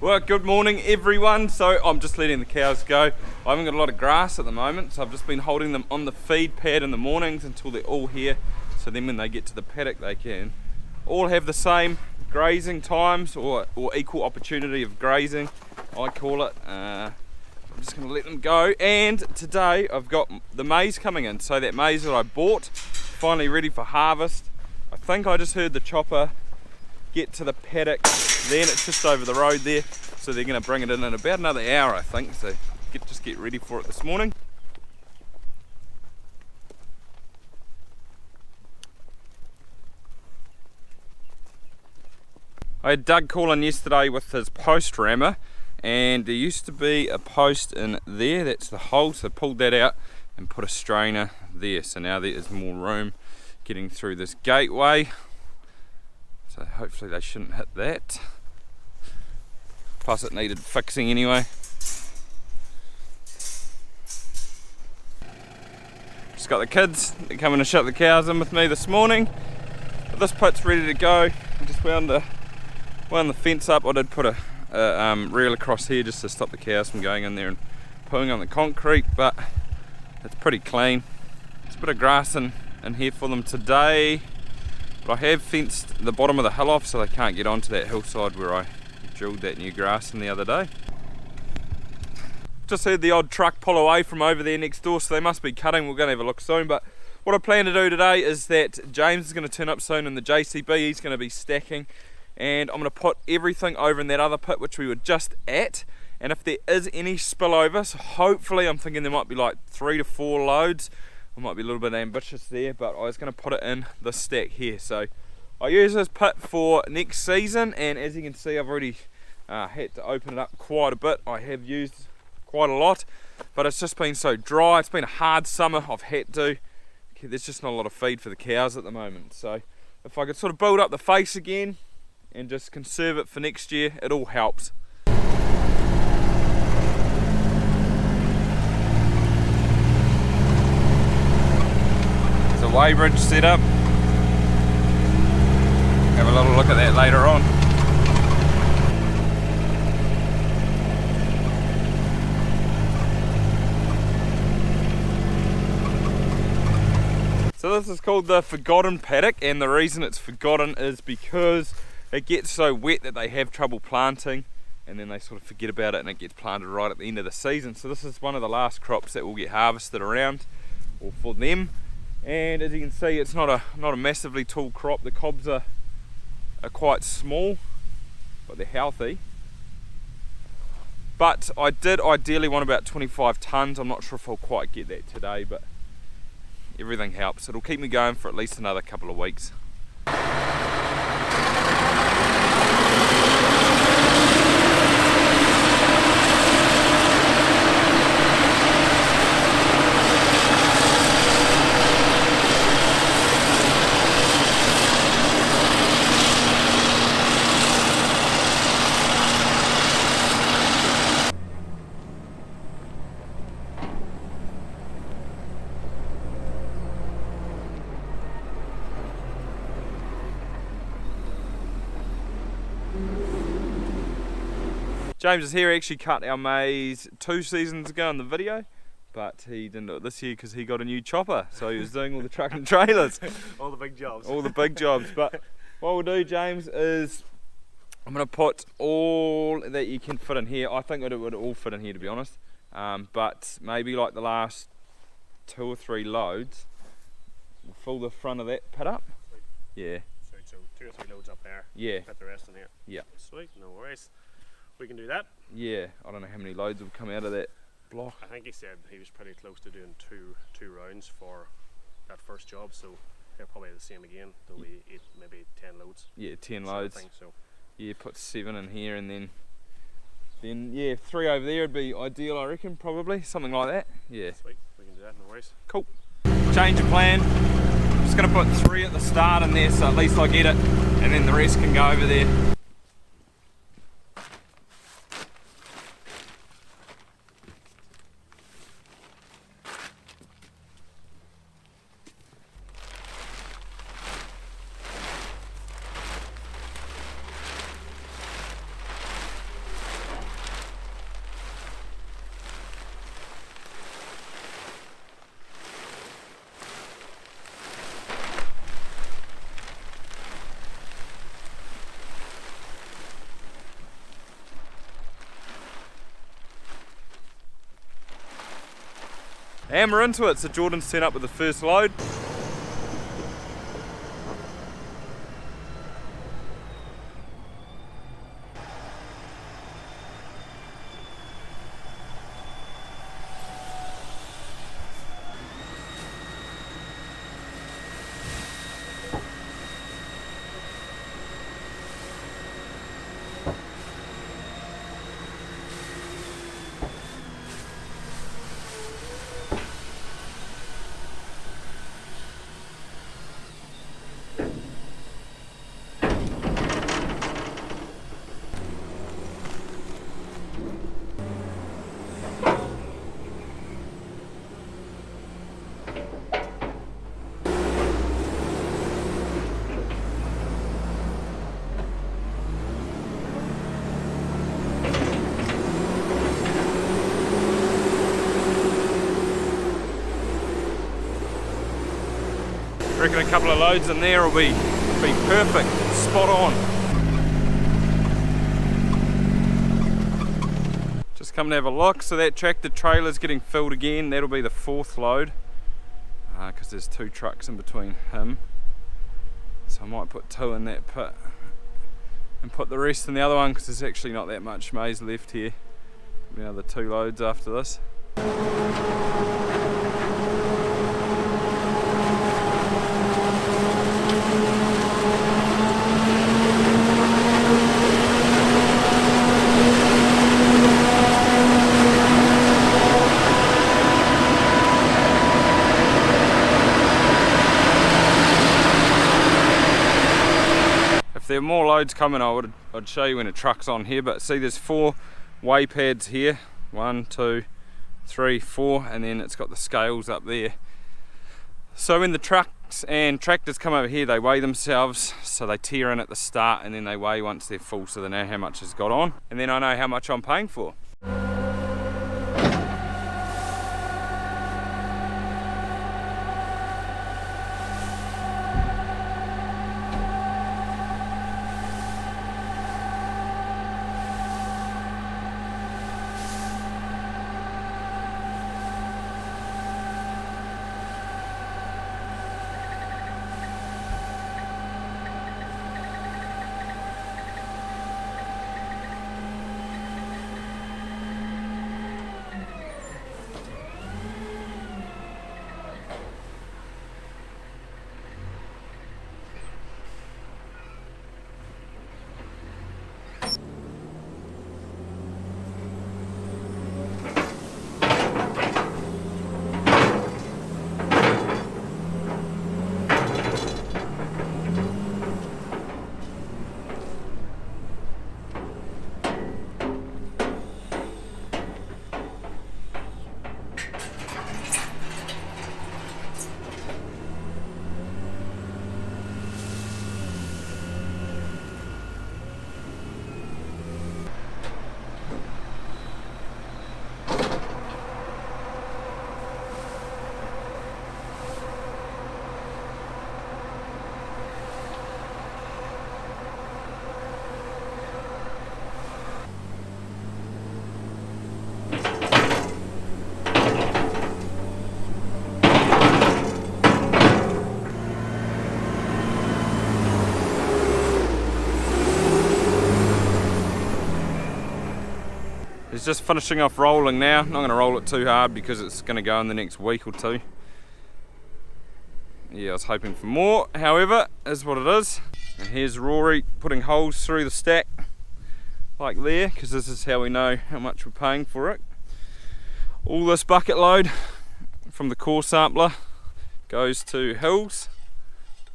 Well, good morning everyone. So I'm just letting the cows go. I haven't got a lot of grass at the moment, so I've just been holding them on the feed pad in the mornings until they're all here. So then when they get to the paddock, they can all have the same grazing times or equal opportunity of grazing, I call it. I'm just going to let them go. And today I've got the maize coming in. So that maize that I bought, finally ready for harvest. I think I just heard the chopper get to the paddock then. It's just over the road there, so they're going to bring it in about another hour, I think. So just get ready for it this morning. I had Doug call in yesterday with his post rammer, and there used to be a post in there. That's the hole, so I pulled that out and put a strainer there. So now there is more room getting through this gateway. So hopefully they shouldn't hit that. Plus it needed fixing anyway. Just got the kids, they're coming to shut the cows in with me this morning. But this pit's ready to go. I just wound the fence up. I did put a reel across here just to stop the cows from going in there and pooing on the concrete, but it's pretty clean. There's a bit of grass in here for them today. But I have fenced the bottom of the hill off so they can't get onto that hillside where I drilled that new grass in the other day. Just heard the odd truck pull away from over there next door, so they must be cutting. We're going to have a look soon. But what I plan to do today is that James is going to turn up soon in the JCB. He's going to be stacking, and I'm going to put everything over in that other pit which we were just at. And if there is any spillover, so hopefully I'm thinking there might be like 3 to 4 loads. I might be a little bit ambitious there, but I was going to put it in this stack here. So I use this pit for next season, and as you can see, I've already had to open it up quite a bit. I have used quite a lot, but it's just been so dry. It's been a hard summer. I've had to. There's just not a lot of feed for the cows at the moment. So if I could sort of build up the face again and just conserve it for next year, it all helps. Weighbridge set up. Have a little look at that later on. So this is called the forgotten paddock, and the reason it's forgotten is because it gets so wet that they have trouble planting, and then they sort of forget about it and it gets planted right at the end of the season. So this is one of the last crops that will get harvested around, or for them. And as you can see, it's not a massively tall crop. The cobs are quite small, but they're healthy. But I did ideally want about 25 tonnes. I'm not sure if I'll quite get that today, but everything helps. It'll keep me going for at least another couple of weeks. James is here. He actually cut our maize 2 seasons ago in the video, but he didn't do it this year because he got a new chopper, so he was doing all the truck and trailers. All the big jobs. All the big jobs. But what we'll do, James, is I'm going to put all that you can fit in here. I think it would all fit in here, to be honest, but maybe like the last 2 or 3 loads, we'll fill the front of that pit up. Sweet. Yeah. Sweet, so 2 or 3 loads up there. Yeah. Put the rest in here. Yeah. Sweet, no worries. We can do that. Yeah, I don't know how many loads will come out of that block. I think he said he was pretty close to doing two rounds for that first job, so they're probably the same again. There'll be 8, maybe 10 loads. Yeah, 10 loads. I think so. Yeah, put 7 in here, and then yeah, 3 over there would be ideal, I reckon, probably something like that. Yeah. Sweet, we can do that, no worries. Cool. Change of plan. I'm just going to put 3 at the start in there, so at least I get it, and then the rest can go over there. And we're into it, so Jordan's turned up with the first load. I reckon a couple of loads in there will be perfect, spot on. Just come and have a look. So that tractor trailer's getting filled again. That'll be the 4th load because there's 2 trucks in between him. So I might put 2 in that pit and put the rest in the other one because there's actually not that much maize left here. Another 2 loads after this. If there were more loads coming, I'd show you when a truck's on here, but see there's 4 weigh pads here. 1, 2, 3, 4, and then it's got the scales up there. So when the trucks and tractors come over here, they weigh themselves, so they tear in at the start and then they weigh once they're full, so they know how much has got on, and then I know how much I'm paying for. It's just finishing off rolling now. I'm not going to roll it too hard because it's going to go in the next week or 2. Yeah, I was hoping for more, however, is what it is. And here's Rory putting holes through the stack like there, because this is how we know how much we're paying for it. All this bucket load from the core sampler goes to Hills,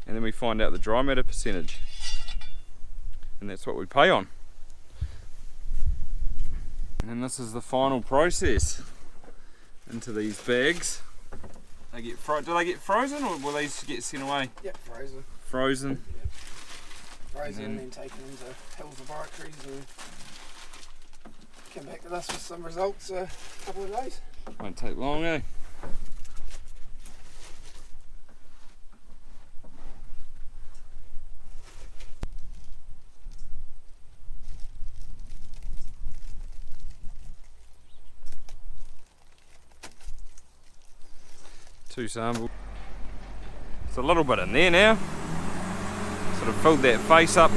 and then we find out the dry matter percentage, and that's what we pay on. And this is the final process into these bags. They get do they get frozen, or will these get sent away? Yep, frozen. Frozen. Yep. Frozen and then taken into Hills laboratories and come back to us with some results a couple of days. Won't take long, eh? 2 samples. It's a little bit in there now. Sort of filled that face up.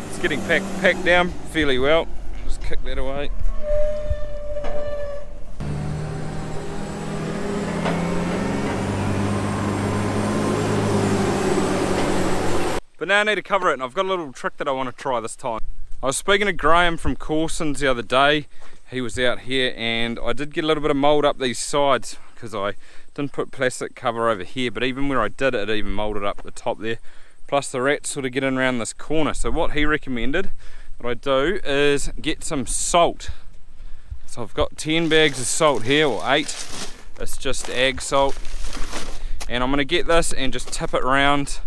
It's getting packed down fairly well. Just kick that away. But now I need to cover it, and I've got a little trick that I want to try this time. I was speaking to Graham from Corson's the other day. He was out here, and I did get a little bit of mould up these sides because I didn't put plastic cover over here, but even where I did it even moulded up the top there. Plus the rats sort of get in around this corner. So what he recommended that I do is get some salt. So I've got 10 bags of salt here, or 8. It's just ag salt. And I'm going to get this and just tip it around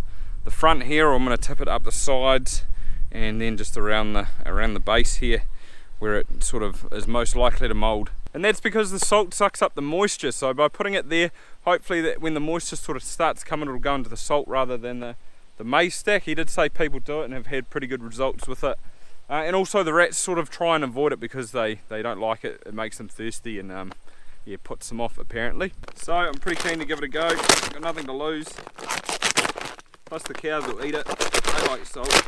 the front here, or I'm going to tip it up the sides and then just around the base here where it sort of is most likely to mould. And that's because the salt sucks up the moisture, so by putting it there, hopefully that when the moisture sort of starts coming, it'll go into the salt rather than the maize stack. He did say people do it and have had pretty good results with it. And also the rats sort of try and avoid it because they don't like it. It makes them thirsty and yeah, puts them off apparently. So I'm pretty keen to give it a go. Got nothing to lose. Plus the cows will eat it. They like salt.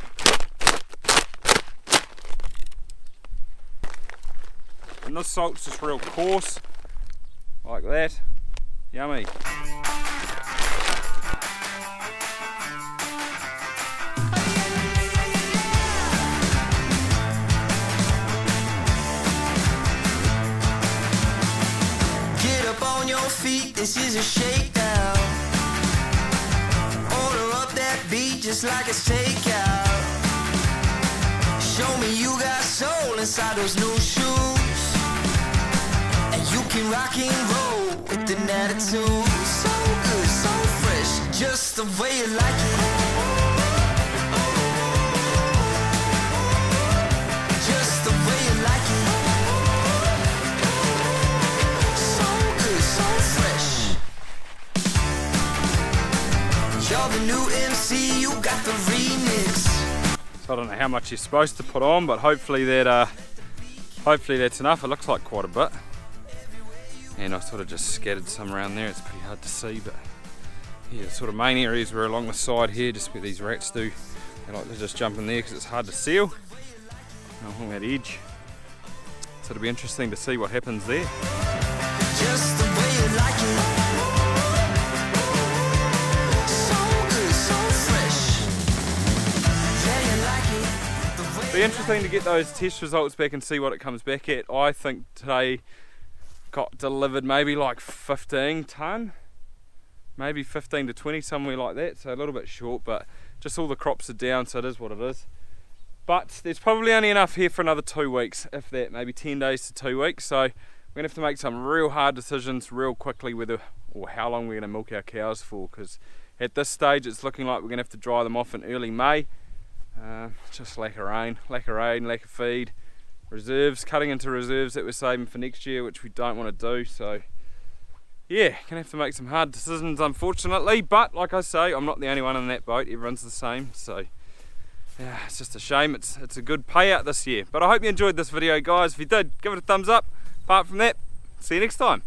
And this salt's just real coarse, like that. Yummy. Get up on your feet, this is a shakedown. Order up that beat just like it's takeout. Show me you got soul inside those new shoes. You can rock and roll with an attitude. So good, so fresh, just the way you like it. Just the way you like it. So good, so fresh. You're the new MC, you got the remix. So I don't know how much you're supposed to put on, but hopefully that's enough. It looks like quite a bit. And I sort of just scattered some around there. It's pretty hard to see, but yeah, the sort of main areas were along the side here, just where these rats do. They like to just jump in there because it's hard to seal. Along that edge. So it'll be interesting to see what happens there. Just the way you like it. So good, so fresh. Yeah, you like it. The way It'll be interesting to get those test results back and see what it comes back at. I think today got delivered maybe like 15 tonne, maybe 15 to 20, somewhere like that, so a little bit short, but just all the crops are down, so it is what it is. But there's probably only enough here for another 2 weeks, if that, maybe 10 days to 2 weeks, so we're gonna have to make some real hard decisions real quickly whether or how long we're gonna milk our cows for, because at this stage it's looking like we're gonna have to dry them off in early May. Just lack of rain, lack of feed. Reserves, cutting into reserves that we're saving for next year, which we don't want to do. So yeah, gonna have to make some hard decisions unfortunately, but like I say, I'm not the only one in that boat, everyone's the same. So yeah, it's just a shame. It's a good payout this year, but I hope you enjoyed this video guys. If you did, give it a thumbs up. Apart from that, see you next time.